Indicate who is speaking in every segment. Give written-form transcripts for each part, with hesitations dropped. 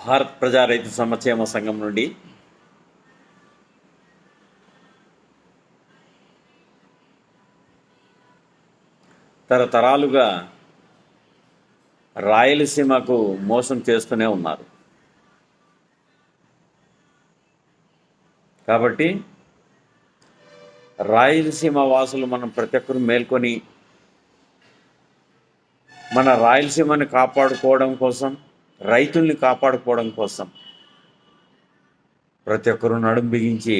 Speaker 1: భారత్ ప్రజా రైతు సంక్షేమ సంఘం నుండి తరతరాలుగా రాయలసీమకు మోసం చేస్తూనే ఉన్నారు. కాబట్టి రాయలసీమ వాసులు మనం ప్రతి ఒక్కరు మేల్కొని మన రాయలసీమని కాపాడుకోవడం కోసం, రైతుల్ని కాపాడుకోవడం కోసం ప్రతి ఒక్కరూ నడుం బిగించి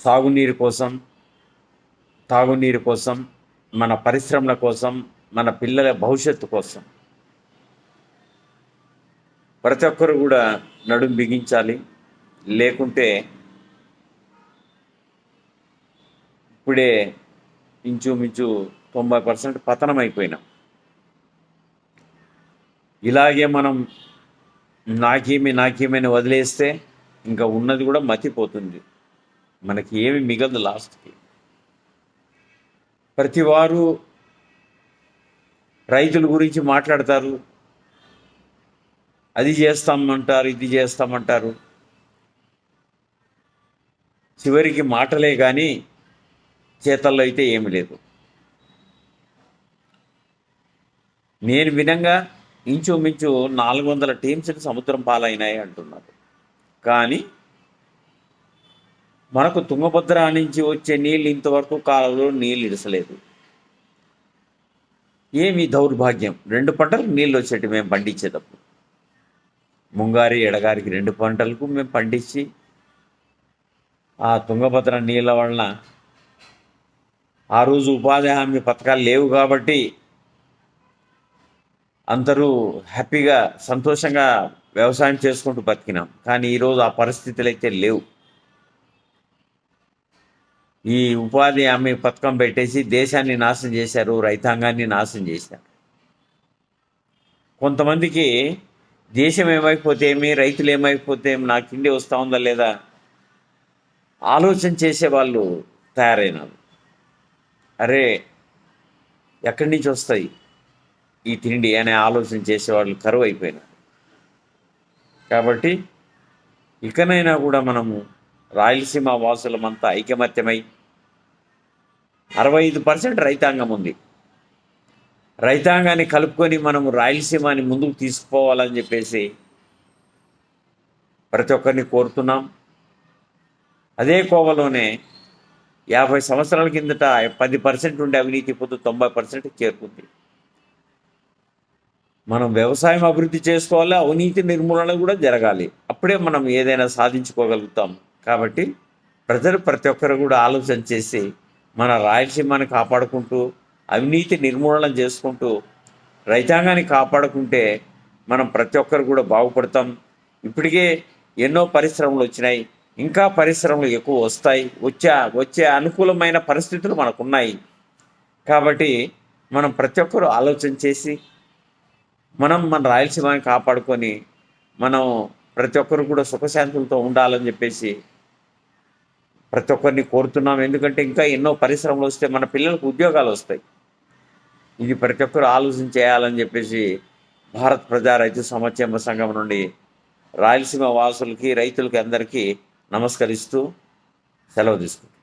Speaker 1: సాగునీరు కోసం, తాగునీరు కోసం, మన పరిశ్రమల కోసం, మన పిల్లల భవిష్యత్తు కోసం ప్రతి ఒక్కరు కూడా నడుం బిగించాలి. లేకుంటే ఇప్పుడే ఇంచుమించు 90% పతనం అయిపోయినాం. ఇలాగే మనం నాకేమని వదిలేస్తే ఇంకా ఉన్నది కూడా మతిపోతుంది, మనకి ఏమి మిగలదు లాస్ట్కి. ప్రతివారు రైతుల గురించి మాట్లాడతారు, అది చేస్తామంటారు, ఇది చేస్తామంటారు. చివరికి మాటలే కానీ చేతల్లో అయితే ఏమి లేదు. నేను వినంగా ఇంచుమించు 400 టీమ్స్కి సముద్రం పాలైనాయి అంటున్నారు. కానీ మనకు తుంగభద్ర నుంచి వచ్చే నీళ్ళు ఇంతవరకు కాలంలో నీళ్ళు ఇడసలేదు. ఏమి దౌర్భాగ్యం! 2 పంటలకు నీళ్ళు వచ్చేటి మేము పండించేటప్పుడు. ముంగారి ఎడగారికి 2 పంటలకు మేము పండించి ఆ తుంగభద్ర నీళ్ళ వలన ఆ రోజు ఉపాధి హామీ పథకాలు లేవు కాబట్టి అందరూ హ్యాపీగా సంతోషంగా వ్యవసాయం చేసుకుంటూ బతికినాం. కానీ ఈరోజు ఆ పరిస్థితులు అయితే లేవు. ఈ ఉపాధి హామీ పథకం పెట్టేసి దేశాన్ని నాశనం చేశారు, రైతాంగాన్ని నాశనం చేశారు. కొంతమందికి దేశం ఏమైపోతే ఏమి, రైతులు ఏమైపోతే ఏమి, నాకు తిండి వస్తూ ఉందా లేదా ఆలోచన చేసే వాళ్ళు తయారైనారు. అరే ఎక్కడి నుంచి వస్తాయి ఈ తిండి అనే ఆలోచన చేసేవాళ్ళు కరువు అయిపోయినారు. కాబట్టి ఇకనైనా కూడా మనము రాయలసీమ వాసులమంతా ఐకమత్యమై 65% రైతాంగం ఉంది, రైతాంగాన్ని కలుపుకొని మనము రాయలసీమని ముందుకు తీసుకుపోవాలని చెప్పేసి ప్రతి ఒక్కరిని కోరుతున్నాం. అదే కోవలోనే 50 సంవత్సరాల కిందట 10% ఉండే అవినీతి ఇప్పుడు 90% చేరుకుంది. మనం వ్యవసాయం అభివృద్ధి చేసుకోవాలి, అవినీతి నిర్మూలన కూడా జరగాలి. అప్పుడే మనం ఏదైనా సాధించుకోగలుగుతాం. కాబట్టి ప్రజలు ప్రతి ఒక్కరు కూడా ఆలోచన చేసి మన రాయలసీమని కాపాడుకుంటూ, అవినీతి నిర్మూలన చేసుకుంటూ, రైతాంగాన్ని కాపాడుకుంటే మనం ప్రతి ఒక్కరు కూడా బాగుపడతాం. ఇప్పటికే ఎన్నో పరిశ్రమలు వచ్చినాయి, ఇంకా పరిశ్రమలు ఎక్కువ వస్తాయి, వచ్చే అనుకూలమైన పరిస్థితులు మనకున్నాయి. కాబట్టి మనం ప్రతి ఒక్కరూ ఆలోచన చేసి మన రాయలసీమని కాపాడుకొని మనం ప్రతి ఒక్కరు కూడా సుఖశాంతులతో ఉండాలని చెప్పేసి ప్రతి ఒక్కరిని కోరుతున్నాం. ఎందుకంటే ఇంకా ఎన్నో పరిశ్రమలు వస్తే మన పిల్లలకు ఉద్యోగాలు వస్తాయి. ఇది ప్రతి ఒక్కరు ఆలోచన చేయాలని చెప్పేసి భారత్ ప్రజా రైతు సంక్షేమ సంఘం నుండి రాయలసీమ వాసులకి, రైతులకి అందరికీ నమస్కరిస్తూ సెలవు తీసుకుంటాం.